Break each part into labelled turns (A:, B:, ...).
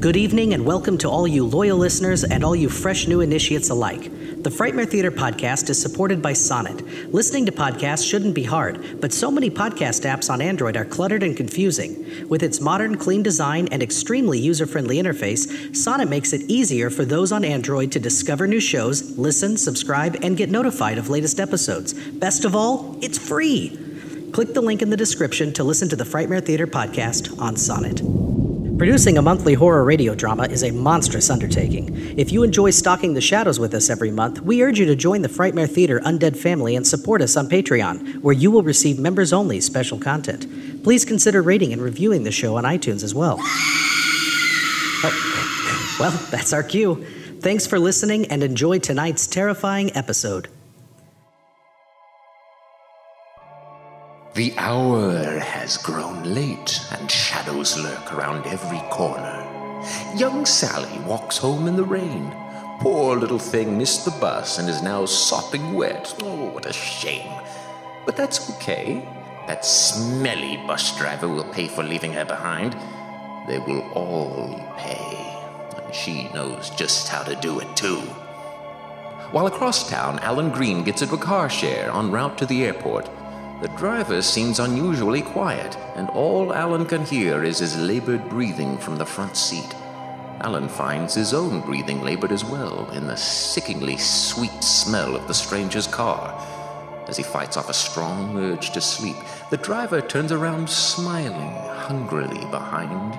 A: Good evening and welcome to all you loyal listeners and all you fresh new initiates alike. The Frightmare Theatre podcast is supported by Sonnet. Listening to podcasts shouldn't be hard, but so many podcast apps on Android are cluttered and confusing. With its modern, clean design and extremely user-friendly interface, Sonnet makes it easier for those on Android to discover new shows, listen, subscribe, and get notified of latest episodes. Best of all, it's free! Click the link in the description to listen to the Frightmare Theatre podcast on Sonnet. Producing a monthly horror radio drama is a monstrous undertaking. If you enjoy stalking the shadows with us every month, we urge you to join the Frightmare Theatre Undead family and support us on Patreon, where you will receive members-only special content. Please consider rating and reviewing the show on iTunes as well. Oh, well, that's our cue. Thanks for listening and enjoy tonight's terrifying episode.
B: The hour has grown late, and shadows lurk around every corner. Young Sally walks home in the rain. Poor little thing missed the bus and is now sopping wet. Oh, what a shame. But that's okay. That smelly bus driver will pay for leaving her behind. They will all pay, and she knows just how to do it, too. While across town, Alan Green gets into a car share en route to the airport. The driver seems unusually quiet, and all Alan can hear is his labored breathing from the front seat. Alan finds his own breathing labored as well in the sickeningly sweet smell of the stranger's car. As he fights off a strong urge to sleep, the driver turns around smiling hungrily behind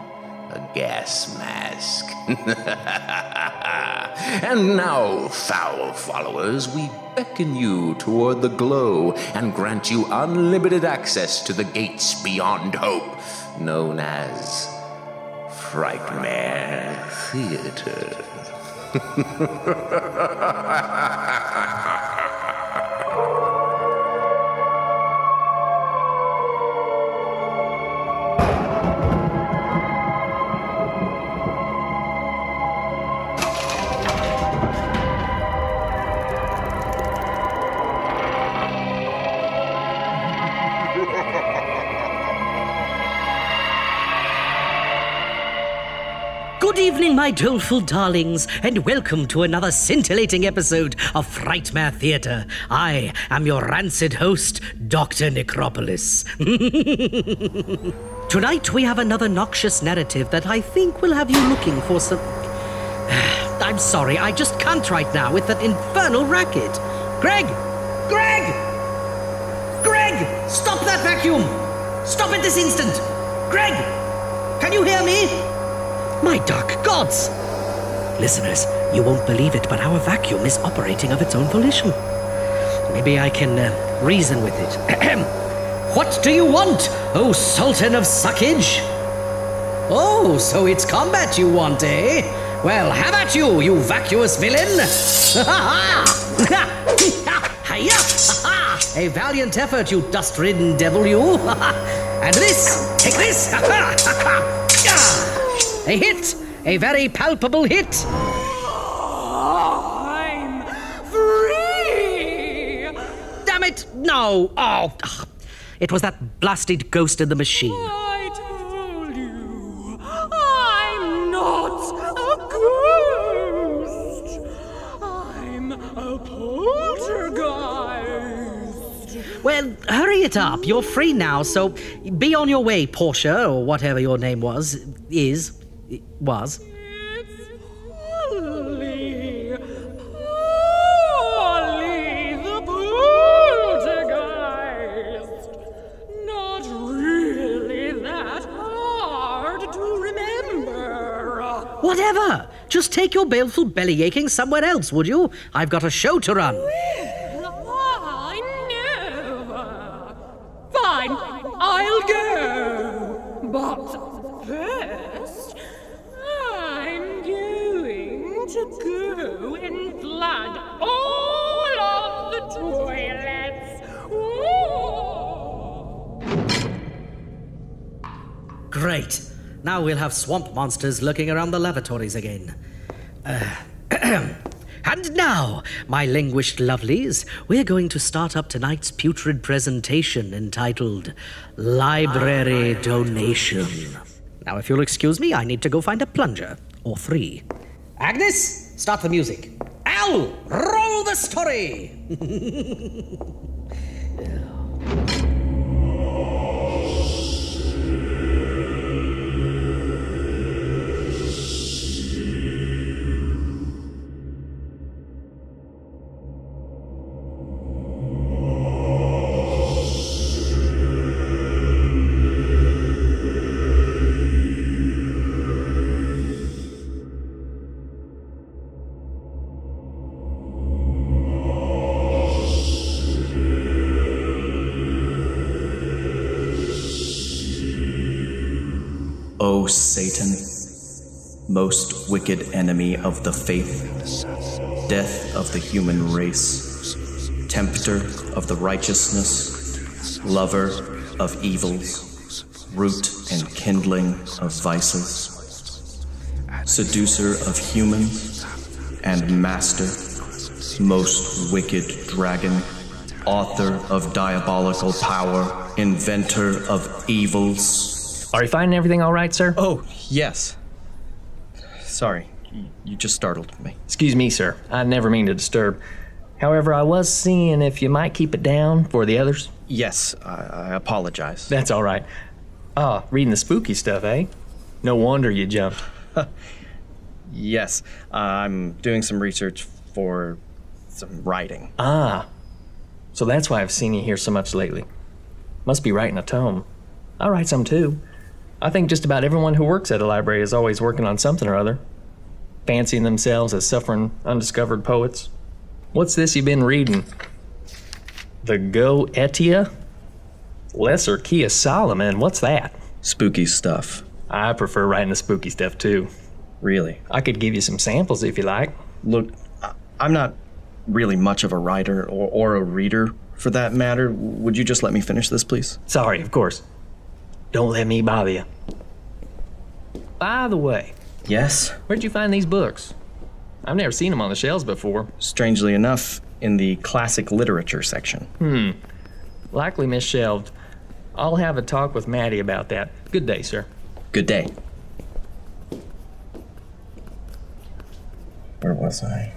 B: a gas mask. And now, foul followers, we beckon you toward the glow and grant you unlimited access to the gates beyond hope, known as Frightmare Theatre.
A: Good evening, my doleful darlings, and welcome to another scintillating episode of Frightmare Theatre. I am your rancid host, Dr. Necropolis. Tonight we have another noxious narrative that I think will have you looking for some... I'm sorry, I just can't right now with that infernal racket. Greg! Greg! Greg! Stop that vacuum! Stop it this instant! Greg! Can you hear me? My dark gods! Listeners, you won't believe it, but our vacuum is operating of its own volition. Maybe I can reason with it. What do you want, oh Sultan of Suckage? Oh, so it's combat you want, eh? Well, have at you, you vacuous villain! A valiant effort, you dust-ridden devil, you! And this! Take this! A hit! A very palpable hit!
C: I'm free!
A: Damn it! No! Oh! It was that blasted ghost in the machine.
C: I told you, I'm not a ghost. I'm a poltergeist.
A: Well, hurry it up. You're free now, so be on your way, Portia, or whatever your name was.
C: It's Polly the poltergeist. Not really that hard to remember.
A: Whatever. Just take your baleful belly aching somewhere else, would you? I've got a show to run.
C: I know. Fine, I'll go. But first, I'm going to go and flood all of the toilets. Ooh.
A: Great. Now we'll have swamp monsters lurking around the lavatories again. And now, my languished lovelies, we're going to start up tonight's putrid presentation entitled Library Donation. Now, if you'll excuse me, I need to go find a plunger. or 3. Agnes, start the music. Al, roll the story!
D: O Satan, most wicked enemy of the faith, death of the human race, tempter of the righteousness, lover of evils, root and kindling of vices, seducer of humans, and master, most wicked dragon, author of diabolical power, inventor of evils.
E: Are you finding everything all right, sir?
D: Oh, yes. Sorry, you just startled me.
E: Excuse me, sir. I never mean to disturb. However, I was seeing if you might keep it down for the others.
D: Yes, I apologize.
E: That's all right. Reading the spooky stuff, eh? No wonder you jumped.
D: Yes, I'm doing some research for some writing.
E: So that's why I've seen you here so much lately. Must be writing a tome. I write some too. I think just about everyone who works at a library is always working on something or other, fancying themselves as suffering, undiscovered poets. What's this you've been reading? The Goetia? Lesser Key of Solomon, what's that?
D: Spooky stuff.
E: I prefer writing the spooky stuff too.
D: Really?
E: I could give you some samples if you like.
D: Look, I'm not really much of a writer or a reader for that matter. Would you just let me finish this, please?
E: Sorry, of course. Don't let me bother you. By the way.
D: Yes?
E: Where'd you find these books? I've never seen them on the shelves before.
D: Strangely enough, in the classic literature section.
E: Likely misshelved. I'll have a talk with Maddie about that. Good day, sir.
D: Good day. Where was I?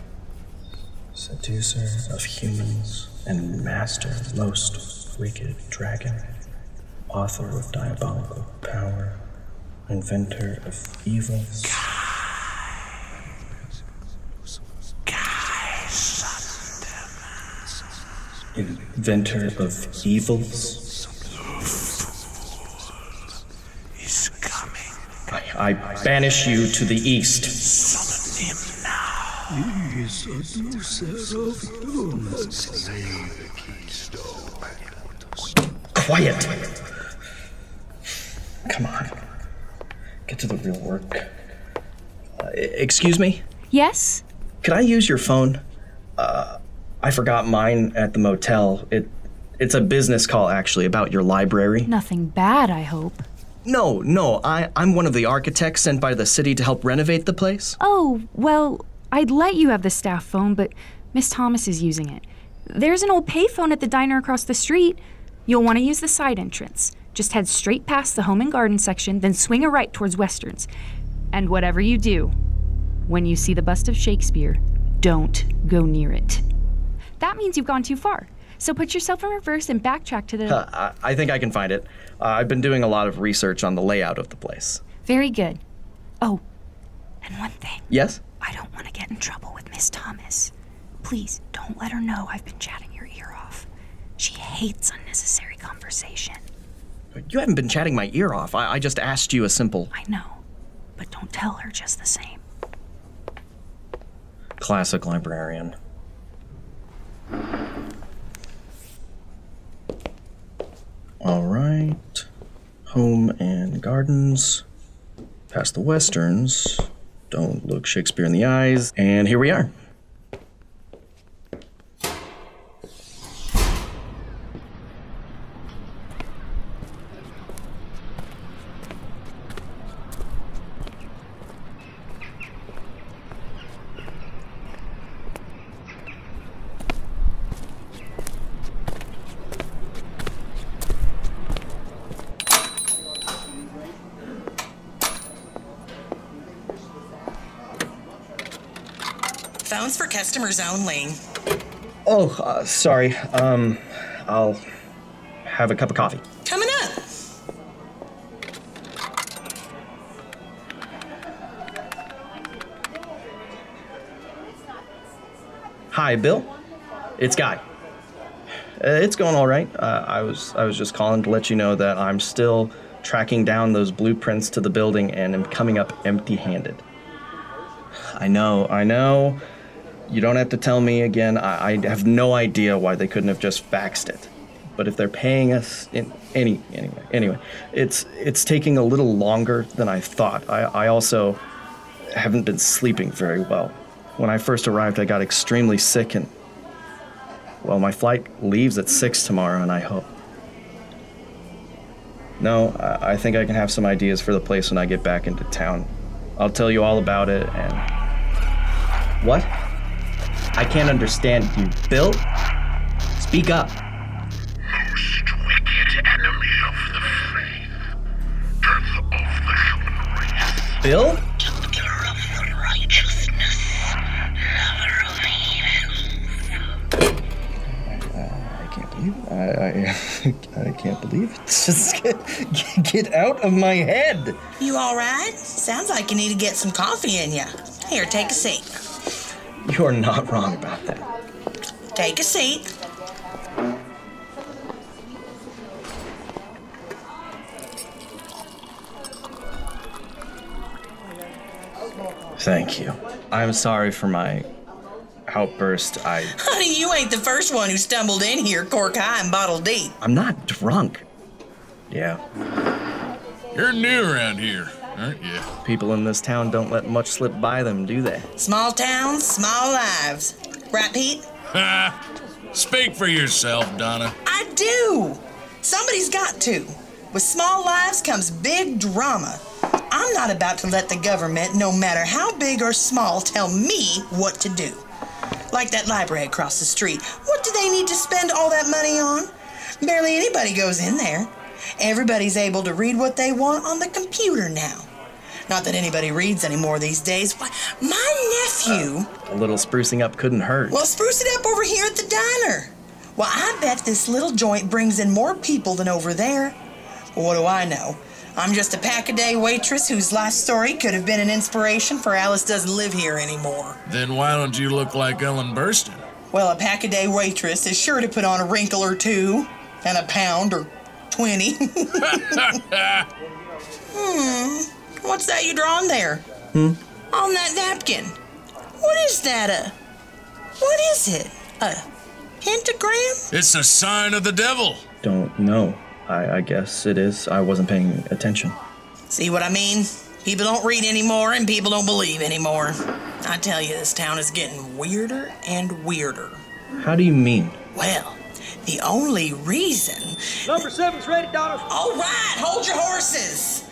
D: Seducer of humans and master most wicked dragon, author of diabolical power, inventor of evils. Inventor of evils.
F: Is coming.
D: I banish you to the east.
F: Summon him now. He is a seducer of humans.
D: Quiet! Come on. Get to the real work. Excuse me?
G: Yes?
D: Could I use your phone? I forgot mine at the motel. It's a business call, actually, about your library.
G: Nothing bad, I hope.
D: No, I'm one of the architects sent by the city to help renovate the place.
G: Oh, well, I'd let you have the staff phone, but Miss Thomas is using it. There's an old payphone at the diner across the street. You'll want to use the side entrance. Just head straight past the home and garden section, then swing a right towards Westerns. And whatever you do, when you see the bust of Shakespeare, don't go near it. That means you've gone too far. So put yourself in reverse and backtrack to the...
D: I think I can find it. I've been doing a lot of research on the layout of the place.
G: Very good. Oh, and one thing.
D: Yes?
G: I don't want to get in trouble with Miss Thomas. Please, don't let her know I've been chatting your ear off. She hates unnecessary conversation.
D: You haven't been chatting my ear off. I just asked you a simple...
G: I know, but don't tell her just the same.
D: Classic librarian. All right. Home and gardens. Past the Westerns. Don't look Shakespeare in the eyes. And here we are.
H: Phones for customers only.
D: Oh, sorry. I'll have a cup of coffee.
H: Coming up.
D: Hi, Bill. It's Guy. It's going all right. I was just calling to let you know that I'm still tracking down those blueprints to the building and am coming up empty-handed. I know. You don't have to tell me again. I have no idea why they couldn't have just faxed it. But if they're paying us anyway, it's taking a little longer than I thought. I also haven't been sleeping very well. When I first arrived, I got extremely sick and, well, my flight leaves at 6 tomorrow, and I hope. No, I think I can have some ideas for the place when I get back into town. I'll tell you all about it, and... What? I can't understand you. Bill? Speak up.
F: Most wicked enemy of the faith. Death of the human race.
D: Bill?
F: Tutor of the righteousness. Lover of evil.
D: I can't believe it. I can't believe it. Just get out of my head.
H: You all right? Sounds like you need to get some coffee in you. Here, take a seat.
D: You're not wrong about that.
H: Take a seat.
D: Thank you. I'm sorry for my outburst.
H: Honey, you ain't the first one who stumbled in here cork high and bottle deep.
D: I'm not drunk. Yeah.
I: You're new around here, aren't you?
D: People in this town don't let much slip by them, do they?
H: Small towns, small lives. Right, Pete?
I: Ha! Speak for yourself, Donna.
H: I do. Somebody's got to. With small lives comes big drama. I'm not about to let the government, no matter how big or small, tell me what to do. Like that library across the street. What do they need to spend all that money on? Barely anybody goes in there. Everybody's able to read what they want on the computer now. Not that anybody reads anymore these days. Why, my nephew...
D: A little sprucing up couldn't hurt.
H: Well, spruce it up over here at the diner. Well, I bet this little joint brings in more people than over there. Well, what do I know? I'm just a pack-a-day waitress whose life story could have been an inspiration for Alice doesn't live here anymore.
I: Then why don't you look like Ellen Burstyn?
H: Well, a pack-a-day waitress is sure to put on a wrinkle or two, and a pound or 20. What's that you drawn there? On that napkin. What is that? What is it? A pentagram?
I: It's a sign of the devil.
D: Don't know. I guess it is. I wasn't paying attention.
H: See what I mean? People don't read anymore and people don't believe anymore. I tell you, this town is getting weirder and weirder.
D: How do you mean?
H: Well, the only reason...
J: Number 7's ready, Donna.
H: All right, hold your horses.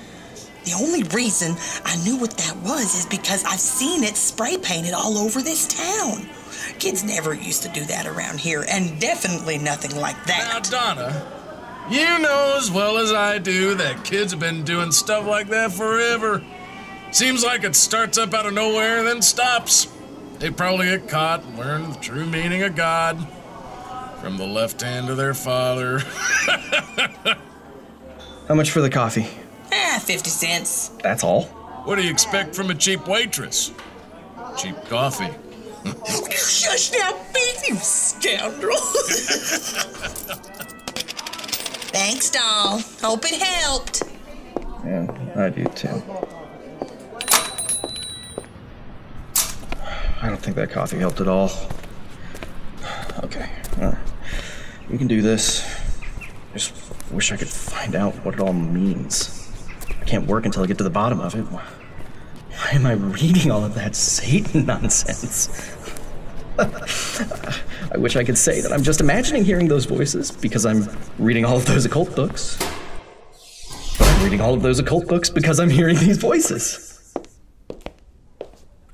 H: The only reason I knew what that was is because I've seen it spray painted all over this town. Kids never used to do that around here, and definitely nothing like that.
I: Now, Donna, you know as well as I do that kids have been doing stuff like that forever. Seems like it starts up out of nowhere and then stops. They probably get caught and learn the true meaning of God from the left hand of their father.
D: How much for the coffee?
H: 50 cents.
D: That's all?
I: What do you expect from a cheap waitress? Cheap coffee.
H: Shush now, Heath, you scoundrel. Thanks, doll. Hope it helped.
D: Yeah, I do too. I don't think that coffee helped at all. Okay, all right. We can do this. Just wish I could find out what it all means. I can't work until I get to the bottom of it. Why am I reading all of that Satan nonsense? I wish I could say that I'm just imagining hearing those voices because I'm reading all of those occult books. But I'm reading all of those occult books because I'm hearing these voices.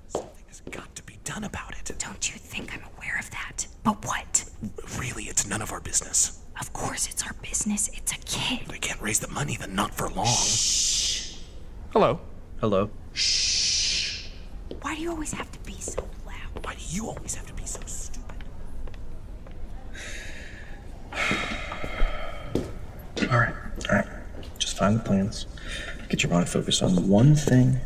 K: Something has got to be done about it.
G: Don't you think I'm aware of that? But what?
K: Really, it's none of our business.
G: Of course it's our business. It's a kid.
K: They can't raise the money, then not for long.
E: Shh. Hello.
D: Hello.
G: Shh. Why do you always have to be so loud?
K: Why do you always have to be so stupid?
D: All right. Just find the plans. Get your mind focused on one thing.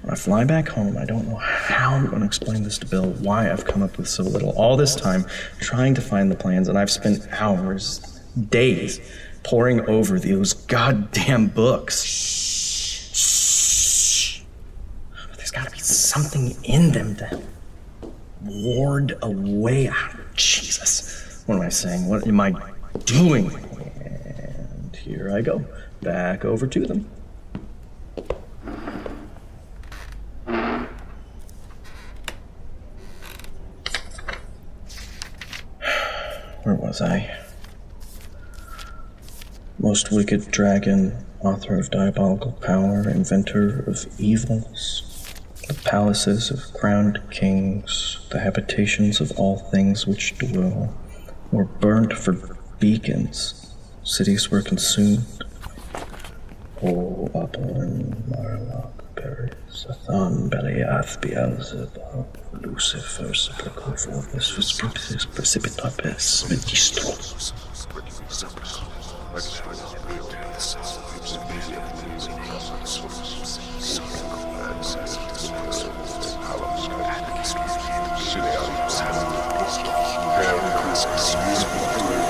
D: When I fly back home, I don't know how I'm going to explain this to Bill, why I've come up with so little. All this time trying to find the plans, and I've spent hours, days, poring over those goddamn books. Shh. But there's got to be something in them to ward away. Jesus. What am I saying? What am I doing? And here I go. Back over to them. Where was I? Most wicked dragon, author of diabolical power, inventor of evils, the palaces of crowned kings, the habitations of all things which dwell, were burnt for beacons, cities were consumed. O Apollon, Marlock, Paris, Athan, Beliath, Beelzebub, Lucifer, Supercophobus, Precipitapes, Megistros.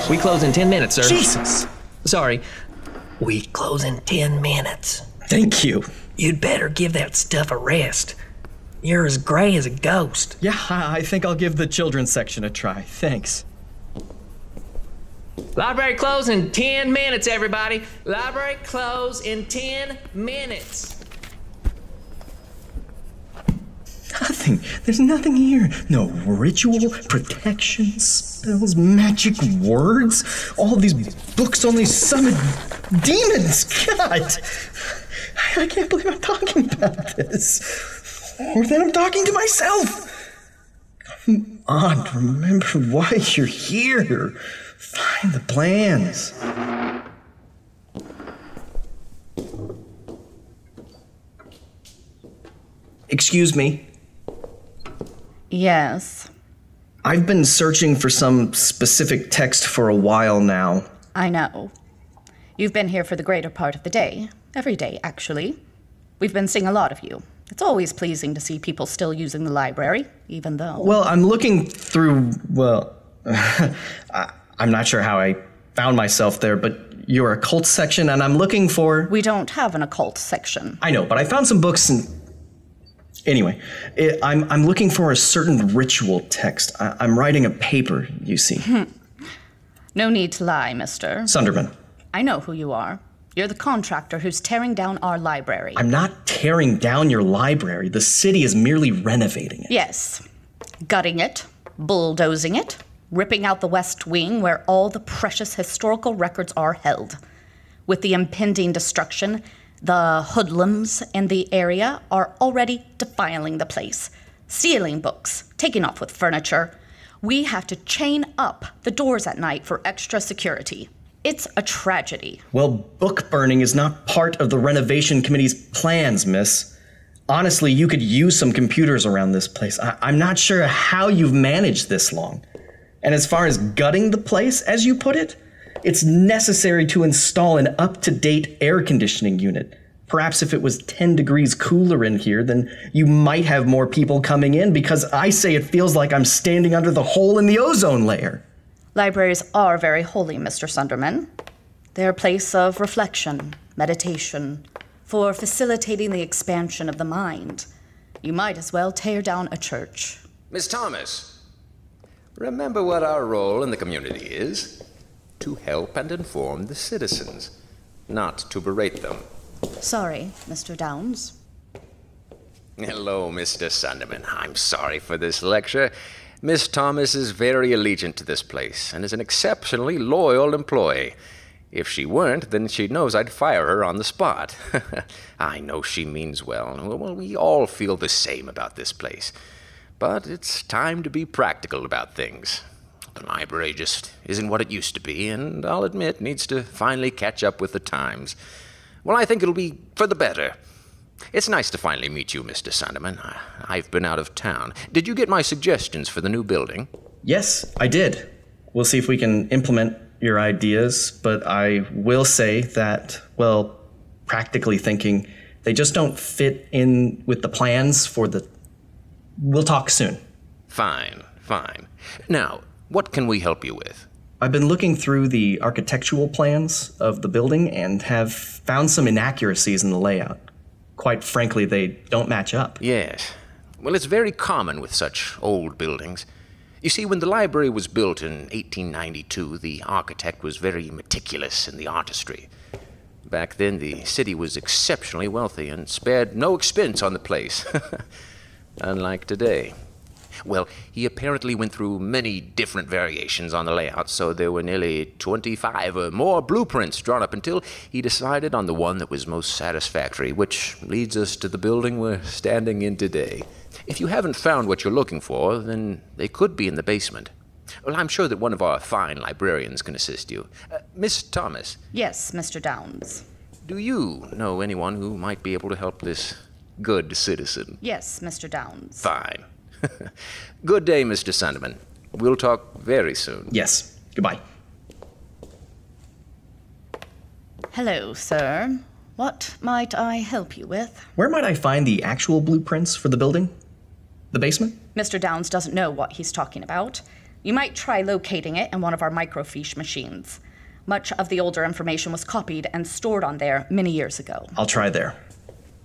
E: We close in 10 minutes, sir.
D: Jesus!
E: Sorry. We close in 10 minutes.
D: Thank you.
E: You'd better give that stuff a rest. You're as gray as a ghost.
D: Yeah, I think I'll give the children's section a try. Thanks.
E: Library close in 10 minutes, everybody. Library close in 10 minutes.
D: Nothing. There's nothing here. No ritual, protection, spells, magic words. All of these books only summon demons. God. I can't believe I'm talking about this. Or that I'm talking to myself. Come on, remember why you're here. Find the plans. Excuse me.
L: Yes.
D: I've been searching for some specific text for a while now.
L: I know. You've been here for the greater part of the day. Every day, actually. We've been seeing a lot of you. It's always pleasing to see people still using the library, even though...
D: Well, I'm looking through, I'm not sure how I found myself there, but your occult section, and I'm looking for...
L: We don't have an occult section.
D: I know, but I found some books and... Anyway, I'm looking for a certain ritual text. I'm writing a paper, you see.
L: No need to lie, mister.
D: Sunderman.
L: I know who you are. You're the contractor who's tearing down our library.
D: I'm not tearing down your library. The city is merely renovating it.
L: Yes. Gutting it, bulldozing it, ripping out the West Wing where all the precious historical records are held. With the impending destruction, the hoodlums in the area are already defiling the place, stealing books, taking off with furniture. We have to chain up the doors at night for extra security. It's a tragedy.
D: Well, book burning is not part of the renovation committee's plans, miss. Honestly, you could use some computers around this place. I'm not sure how you've managed this long. And as far as gutting the place, as you put it, it's necessary to install an up-to-date air conditioning unit. Perhaps if it was 10 degrees cooler in here, then you might have more people coming in, because I say it feels like I'm standing under the hole in the ozone layer.
L: Libraries are very holy, Mr. Sunderman. They're a place of reflection, meditation, for facilitating the expansion of the mind. You might as well tear down a church.
B: Miss Thomas, remember what our role in the community is? To help and inform the citizens, not to berate them.
L: Sorry, Mr. Downs.
B: Hello, Mr. Sunderman. I'm sorry for this lecture. Miss Thomas is very allegiant to this place and is an exceptionally loyal employee. If she weren't, then she knows I'd fire her on the spot. I know she means well. Well, we all feel the same about this place. But it's time to be practical about things. The library just isn't what it used to be, and I'll admit needs to finally catch up with the times. Well, I think it'll be for the better. It's nice to finally meet you, Mr. Sandeman. I've been out of town. Did you get my suggestions for the new building?
D: Yes, I did. We'll see if we can implement your ideas, but I will say that, well, practically thinking, they just don't fit in with the plans for the... We'll talk soon.
B: Fine. Now, what can we help you with?
D: I've been looking through the architectural plans of the building and have found some inaccuracies in the layout. Quite frankly, they don't match up.
B: Yes. Well, it's very common with such old buildings. You see, when the library was built in 1892, the architect was very meticulous in the artistry. Back then, the city was exceptionally wealthy and spared no expense on the place. Unlike today. Well, he apparently went through many different variations on the layout, so there were nearly 25 or more blueprints drawn up until he decided on the one that was most satisfactory, which leads us to the building we're standing in today. If you haven't found what you're looking for, then they could be in the basement. Well, I'm sure that one of our fine librarians can assist you. Miss Thomas.
L: Yes, Mr. Downs.
B: Do you know anyone who might be able to help this good citizen?
L: Yes, Mr. Downs.
B: Fine. Good day, Mr. Sandeman. We'll talk very soon.
D: Yes. Goodbye.
L: Hello, sir. What might I help you with?
D: Where might I find the actual blueprints for the building? The basement?
L: Mr. Downs doesn't know what he's talking about. You might try locating it in one of our microfiche machines. Much of the older information was copied and stored on there many years ago.
D: I'll try there.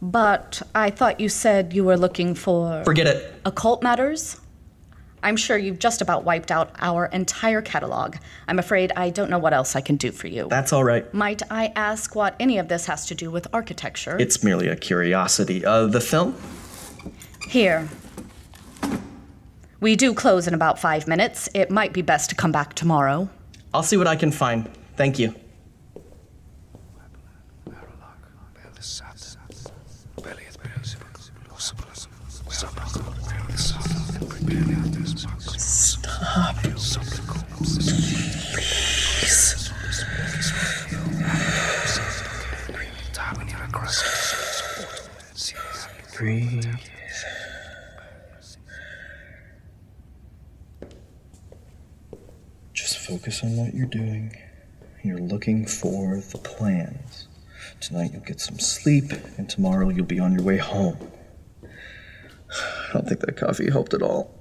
L: But I thought you said you were looking for...
D: Forget it.
L: Occult matters? I'm sure you've just about wiped out our entire catalog. I'm afraid I don't know what else I can do for you.
D: That's all right.
L: Might I ask what any of this has to do with architecture?
D: It's merely a curiosity. The film?
L: Here. We do close in about 5 minutes. It might be best to come back tomorrow.
D: I'll see what I can find. Thank you. Stop. Please. Breathe. Just focus on what you're doing. You're looking for the plans. Tonight you'll get some sleep, and tomorrow you'll be on your way home. I don't think that coffee helped at all.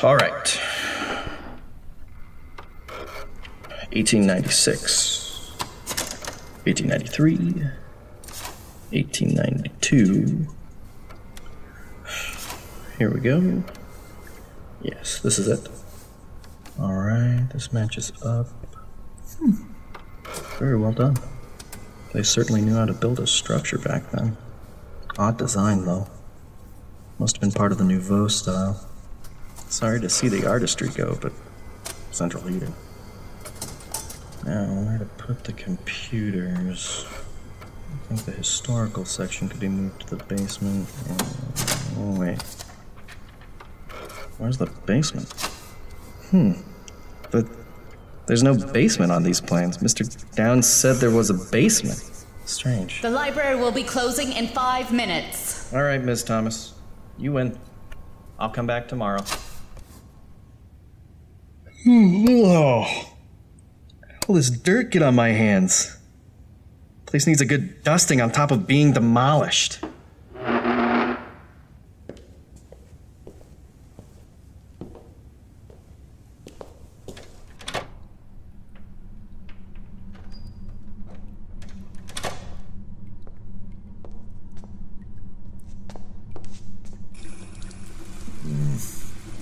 D: All right. 1896, 1893, 1892. Here we go. Yes, this is it. All right, this matches up. Very well done. They certainly knew how to build a structure back then. Odd design, though. Must have been part of the Nouveau style. Sorry to see the artistry go, but central heating. Now, where to put the computers? I think the historical section could be moved to the basement. Oh, wait. Where's the basement? But there's no basement on these plans. Mr. Downs said there was a basement. Strange.
L: The library will be closing in 5 minutes.
D: All right, Miss Thomas. You win. I'll come back tomorrow. Oh. All this dirt get on my hands. Place needs a good dusting on top of being demolished.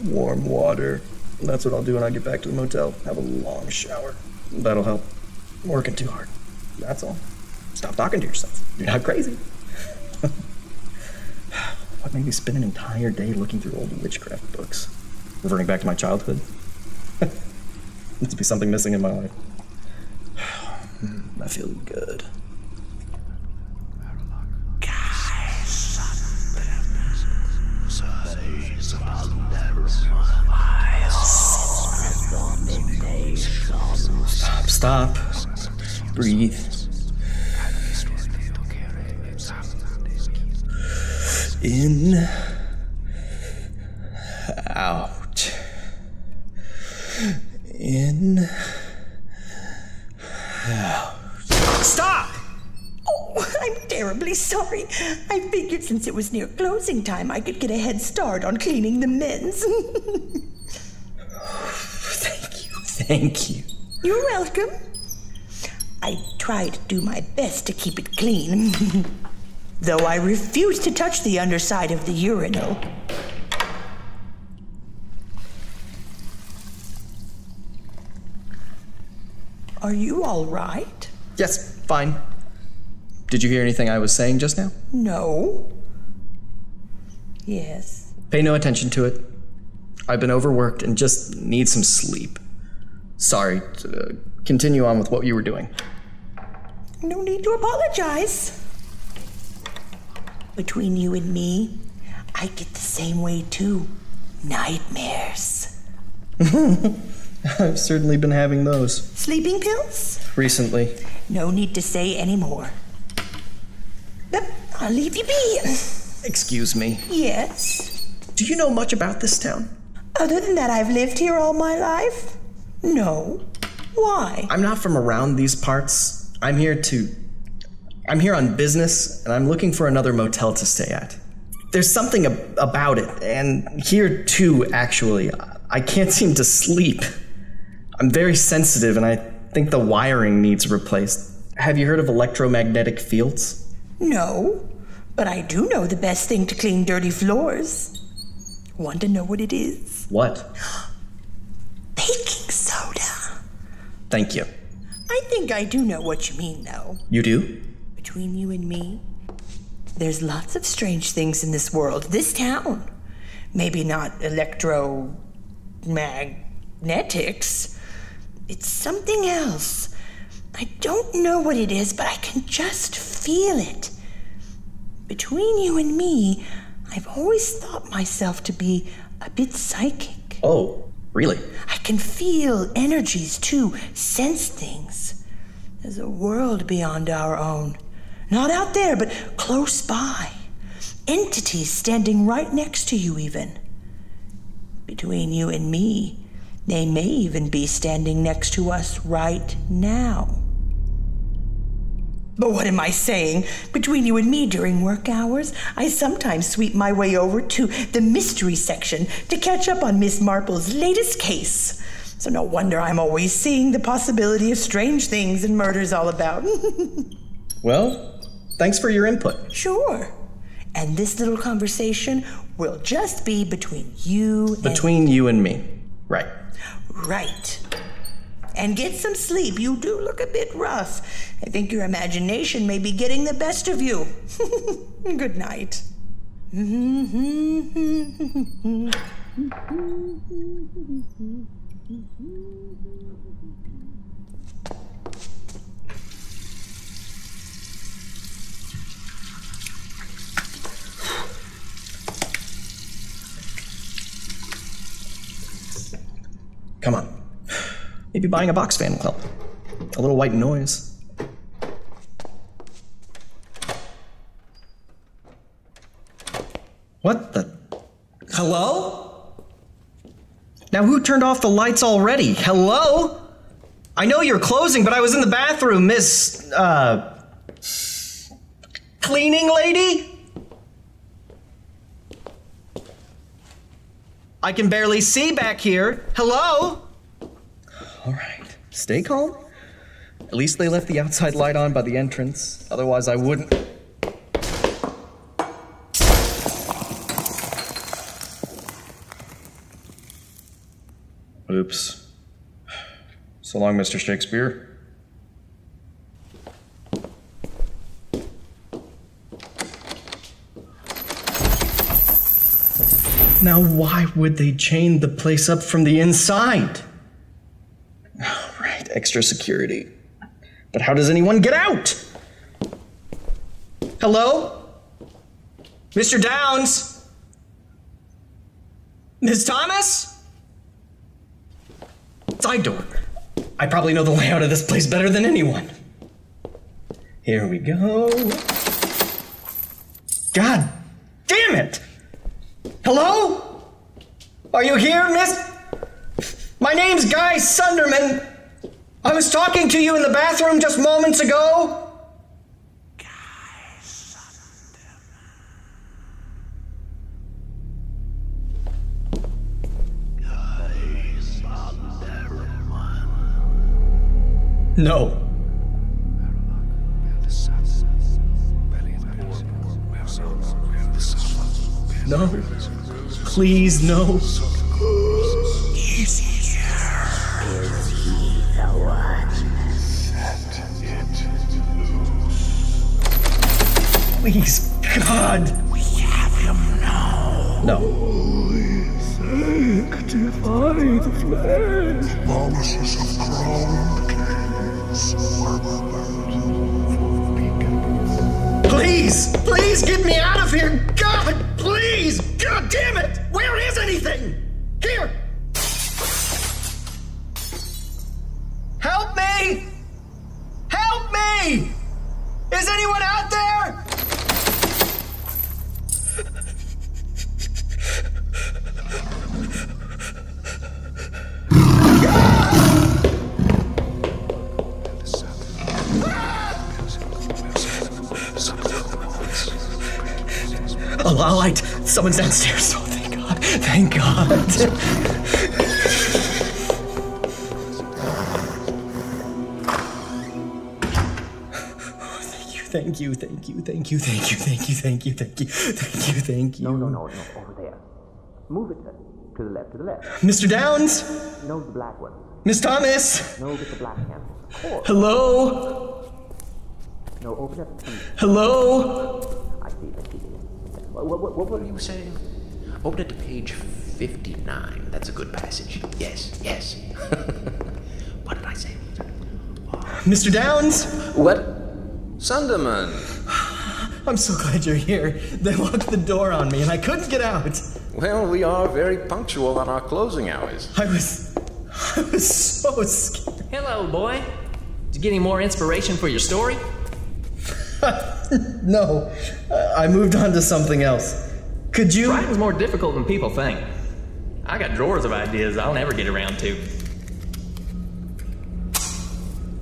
D: Warm water. That's what I'll do when I get back to the motel. Have a long shower. That'll help. I'm working too hard. That's all. Stop talking to yourself. You're not crazy. What made me spend an entire day looking through old witchcraft books? Reverting back to my childhood? Must be something missing in my life. I feel good. Stop. Breathe. In. Out. In. Out. Stop!
H: Oh, I'm terribly sorry. I figured since it was near closing time, I could get a head start on cleaning the men's.
D: Thank you.
H: You're welcome. I try to do my best to keep it clean. Though I refuse to touch the underside of the urinal. Are you all right?
D: Yes, fine. Did you hear anything I was saying just now?
H: No. Yes.
D: Pay no attention to it. I've been overworked and just need some sleep. Sorry. Continue on with what you were doing.
H: No need to apologize. Between you and me, I get the same way too. Nightmares.
D: I've certainly been having those.
H: Sleeping pills?
D: Recently.
H: No need to say any more. But I'll leave you be.
D: Excuse me.
H: Yes?
D: Do you know much about this town?
H: Other than that, I've lived here all my life? No. Why?
D: I'm not from around these parts. I'm here on business, and I'm looking for another motel to stay at. There's something about it, and here too, actually. I can't seem to sleep. I'm very sensitive, and I think the wiring needs replaced. Have you heard of electromagnetic fields?
H: No, but I do know the best thing to clean dirty floors. Want to know what it is?
D: What?
H: Baking soda.
D: Thank you.
H: I think I do know what you mean, though.
D: You do?
H: Between you and me, there's lots of strange things in this world, this town. Maybe not electromagnetics. It's something else. I don't know what it is, but I can just feel it. Between you and me, I've always thought myself to be a bit psychic.
D: Oh, really?
H: I can feel energies too, sense things. There's a world beyond our own. Not out there, but close by. Entities standing right next to you even. Between you and me, they may even be standing next to us right now. But what am I saying? Between you and me during work hours, I sometimes sweep my way over to the mystery section to catch up on Miss Marple's latest case. So no wonder I'm always seeing the possibility of strange things and murders all about.
D: Well, thanks for your input.
H: Sure. And this little conversation will just be between you and...
D: Between you and me. Right.
H: Right. And get some sleep. You do look a bit rough. I think your imagination may be getting the best of you. Good night.
D: Come on. Maybe buying a box fan will help. A little white noise. What the? Hello? Now who turned off the lights already? Hello? I know you're closing, but I was in the bathroom, Miss, cleaning lady? I can barely see back here. Hello? All right, stay calm. At least they left the outside light on by the entrance. Otherwise, I wouldn't. Oops. So long, Mr. Shakespeare. Now, why would they chain the place up from the inside? Oh, right, extra security. But how does anyone get out? Hello? Mr. Downs? Ms. Thomas? Side door. I probably know the layout of this place better than anyone. Here we go. God damn it! Hello? Are you here, miss? My name's Guy Sunderman. I was talking to you in the bathroom just moments ago. No. No. Please, no.
F: Is he the one? Set it loose.
D: Please, God.
F: We have him now.
D: No.
F: Sanctify the flesh. Promises of crowned kings are burnt for beacon.
D: Please, please get me out of here. God, please. God damn it. Where is anything? Here. Help me. Help me. Is anyone out there? Oh, light. Someone's downstairs. Oh, thank God. Thank God. Thank you.
M: No, over there. Move it to the left.
D: Mr. Downs?
M: No, the black one.
D: Miss Thomas?
M: No, get the black hand.
D: Hello?
M: No, open up.
B: Hello? I see. What were you saying? Open it to page 59. That's a good passage. Yes. What did I say?
D: Mr. Downs?
B: What? Sunderman.
D: I'm so glad you're here. They locked the door on me and I couldn't get out.
B: Well, we are very punctual on our closing hours.
D: I was so scared.
E: Hello, boy. Did you get any more inspiration for your story?
D: No, I moved on to something else. Could you?
E: Writing's more difficult than people think. I got drawers of ideas I'll never get around to.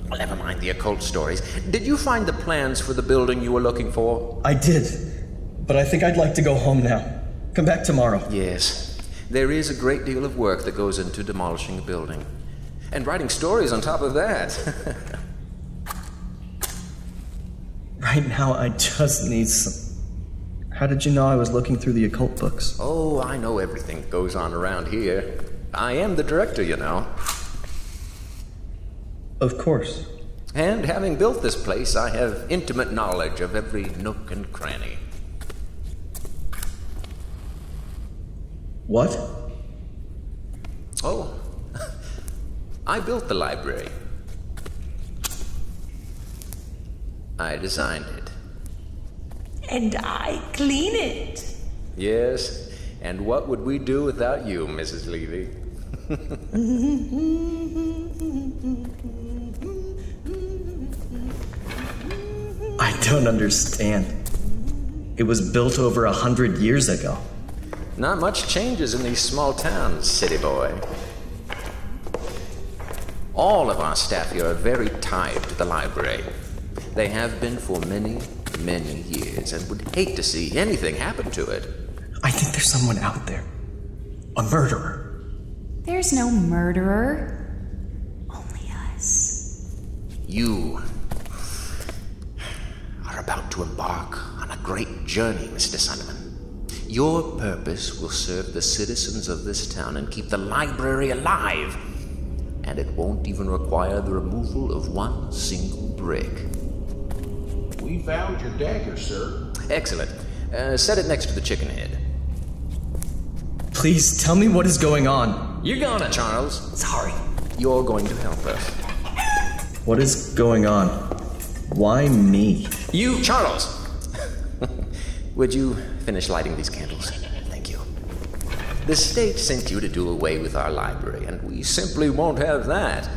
B: Well, never mind the occult stories. Did you find the plans for the building you were looking for?
D: I did, but I think I'd like to go home now. Come back tomorrow.
B: Yes. There is a great deal of work that goes into demolishing a building. And writing stories on top of that.
D: Right now, I just need some... How did you know I was looking through the occult books?
B: Oh, I know everything that goes on around here. I am the director, you know.
D: Of course.
B: And having built this place, I have intimate knowledge of every nook and cranny.
D: What?
B: Oh, I built the library. I designed it.
H: And I clean it.
B: Yes, and what would we do without you, Mrs. Levy?
D: I don't understand. It was built over 100 years ago.
B: Not much changes in these small towns, city boy. All of our staff here are very tied to the library. They have been for many, many years and would hate to see anything happen to it.
D: I think there's someone out there. A murderer.
G: There's no murderer. Only us.
B: You are about to embark on a great journey, Mr. Sunderman. Your purpose will serve the citizens of this town and keep the library alive. And it won't even require the removal of one single brick.
F: We found your dagger, sir.
B: Excellent. Set it next to the chicken head.
D: Please tell me what is going on.
E: You're gonna...
B: Charles.
E: Sorry.
B: You're going to help us.
D: What is going on? Why me?
B: You... Charles! Would you finish lighting these candles? Thank you. The state sent you to do away with our library, and we simply won't have that.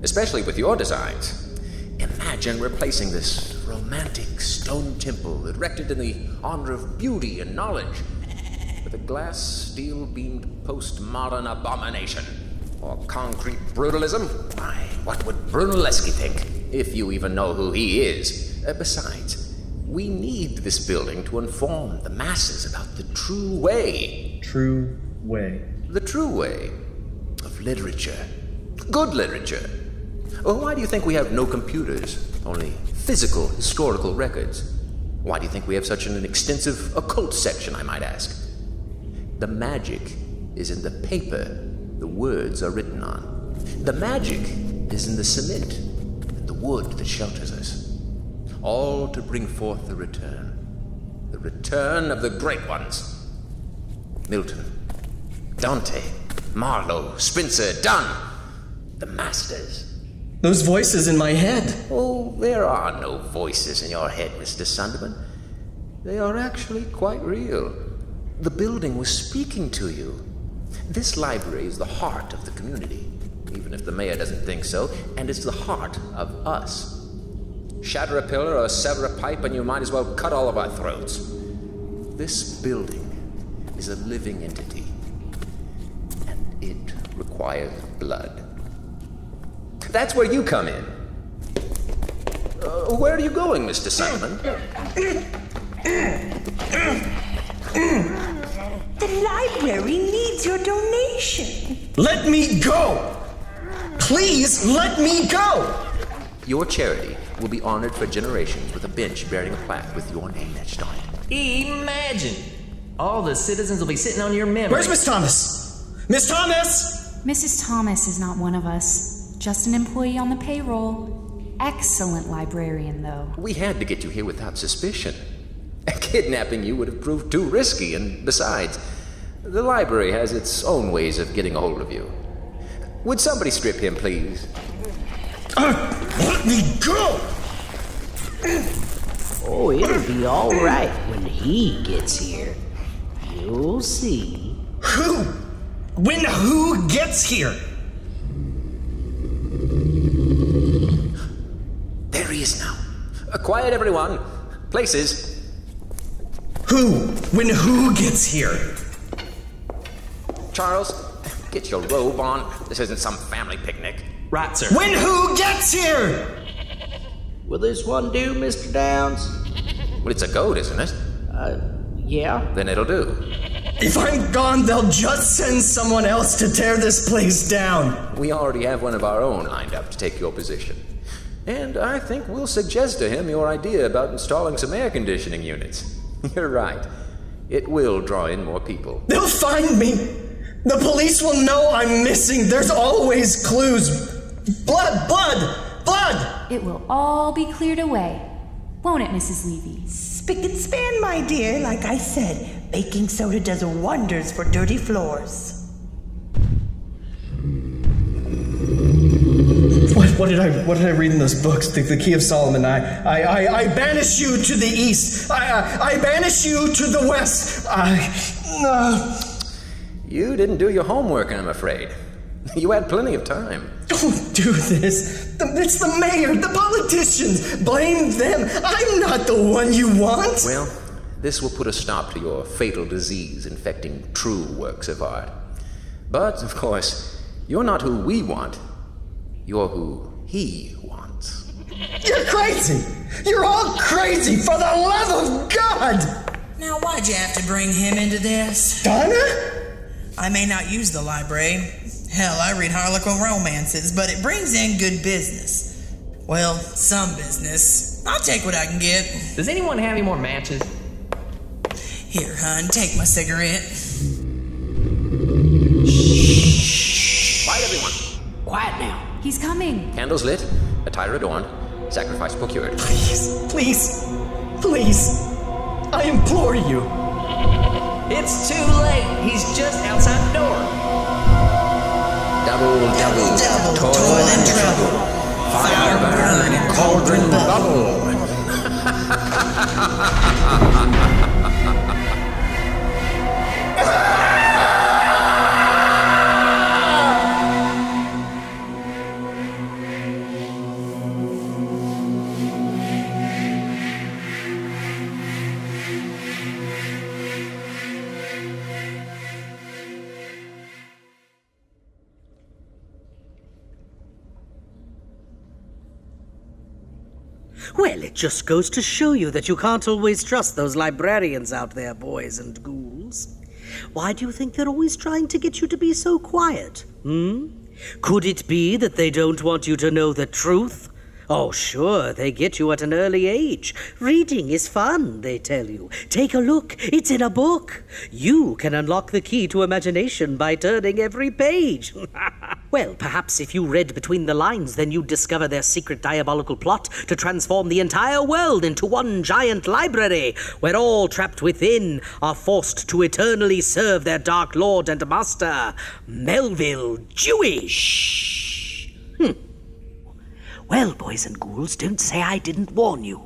B: Especially with your designs. Imagine Imagine replacing this romantic stone temple erected in the honor of beauty and knowledge with a glass, steel-beamed postmodern abomination. Or concrete brutalism? Why, what would Brunelleschi think, if you even know who he is? Besides, we need this building to inform the masses about the true way.
D: True way.
B: The true way of literature. Good literature. Well, why do you think we have no computers, only physical historical records? Why do you think we have such an extensive occult section, I might ask? The magic is in the paper the words are written on. The magic is in the cement and the wood that shelters us. All to bring forth the return of the great ones. Milton, Dante, Marlowe, Spencer, Donne, the masters.
D: Those voices in my head.
B: Oh, there are no voices in your head, Mr. Sunderman. They are actually quite real. The building was speaking to you. This library is the heart of the community, even if the mayor doesn't think so, and it's the heart of us. Shatter a pillar or sever a pipe and you might as well cut all of our throats. This building is a living entity, and it requires blood. That's where you come in. Where are you going, Mr. Simon?
H: The library needs your donation.
D: Let me go! Please let me go!
B: Your charity will be honored for generations with a bench bearing a plaque with your name etched on it.
E: Imagine! All the citizens will be sitting on your memory.
D: Where's Miss Thomas? Miss Thomas!
G: Mrs. Thomas is not one of us. Just an employee on the payroll. Excellent librarian, though.
B: We had to get you here without suspicion. Kidnapping you would have proved too risky, and besides, the library has its own ways of getting a hold of you. Would somebody strip him, please?
D: Let me go!
A: Oh, it'll be all right when he gets here. You'll see.
D: Who? When who gets here?
B: There he is now. Quiet, everyone. Places.
D: Who? When who gets here?
B: Charles, get your robe on. This isn't some family picnic.
E: Right, sir.
D: When who gets here?
A: Will this one do, Mr. Downs?
B: Well, it's a goat, isn't it?
A: Yeah.
B: Then it'll do.
D: If I'm gone, they'll just send someone else to tear this place down.
B: We already have one of our own lined up to take your position. And I think we'll suggest to him your idea about installing some air conditioning units. You're right. It will draw in more people.
D: They'll find me. The police will know I'm missing. There's always clues. Blood, blood, blood!
G: It will all be cleared away. Won't it, Mrs. Levy?
H: Spick and span, my dear. Like I said, baking soda does wonders for dirty floors.
D: What did I read in those books? The Key of Solomon. I banish you to the east. I banish you to the west.
B: You didn't do your homework, I'm afraid. You had plenty of time.
D: Don't do this. It's the mayor, the politicians. Blame them. I'm not the one you want.
B: Well, this will put a stop to your fatal disease infecting true works of art. But, of course, you're not who we want. You're who he wants.
D: You're crazy! You're all crazy, for the love of God!
H: Now, why'd you have to bring him into this?
D: Donna?
H: I may not use the library. Hell, I read Harlequin romances, but it brings in good business. Well, some business. I'll take what I can get.
E: Does anyone have any more matches?
H: Here, hun, take my cigarette.
B: Shh. Quiet, everyone.
A: Quiet now.
G: He's coming.
B: Candles lit, attire adorned, sacrifice procured.
D: Please, please, please. I implore you.
E: It's too late. He's just outside the door.
B: Double, toil and trouble. Fire burn and cauldron bubble.
A: Well, it just goes to show you that you can't always trust those librarians out there, boys and ghouls. Why do you think they're always trying to get you to be so quiet? Could it be that they don't want you to know the truth? Oh, sure, they get you at an early age. Reading is fun, they tell you. Take a look, it's in a book. You can unlock the key to imagination by turning every page. Well, perhaps if you read between the lines, then you'd discover their secret diabolical plot to transform the entire world into one giant library, where all trapped within are forced to eternally serve their dark lord and master, Melville Dewey. Shh. Well, boys and ghouls, don't say I didn't warn you.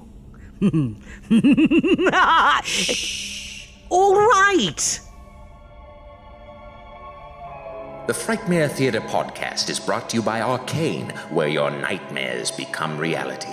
A: All right.
B: The Frightmare Theatre podcast is brought to you by Arcane, where your nightmares become reality.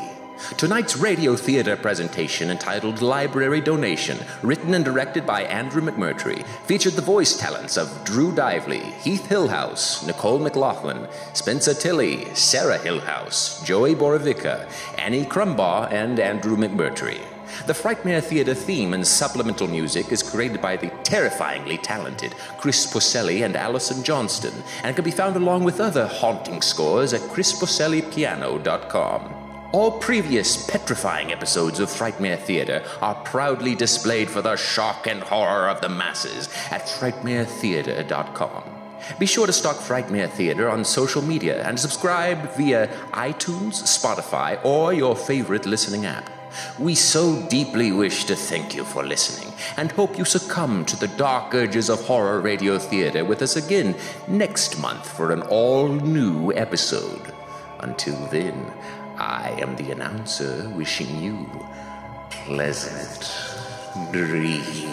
B: Tonight's radio theater presentation, entitled Library Donation, written and directed by Andrew McMurtrey, featured the voice talents of Drew Diveley, Heath Hillhouse, Nicole McLaughlin, Spencer Tilley, Sarah Hillhouse, Joey Borovicka, Annie Crumbaugh, and Andrew McMurtrey. The Frightmare Theatre theme and supplemental music is created by the terrifyingly talented Chris Porcelli and Allison Johnston, and can be found along with other haunting scores at chrisporcellipiano.com. All previous petrifying episodes of Frightmare Theatre are proudly displayed for the shock and horror of the masses at frightmaretheatre.com. Be sure to stalk Frightmare Theatre on social media and subscribe via iTunes, Spotify, or your favorite listening app. We so deeply wish to thank you for listening and hope you succumb to the dark urges of horror radio theater with us again next month for an all-new episode. Until then, I am the announcer wishing you pleasant dreams.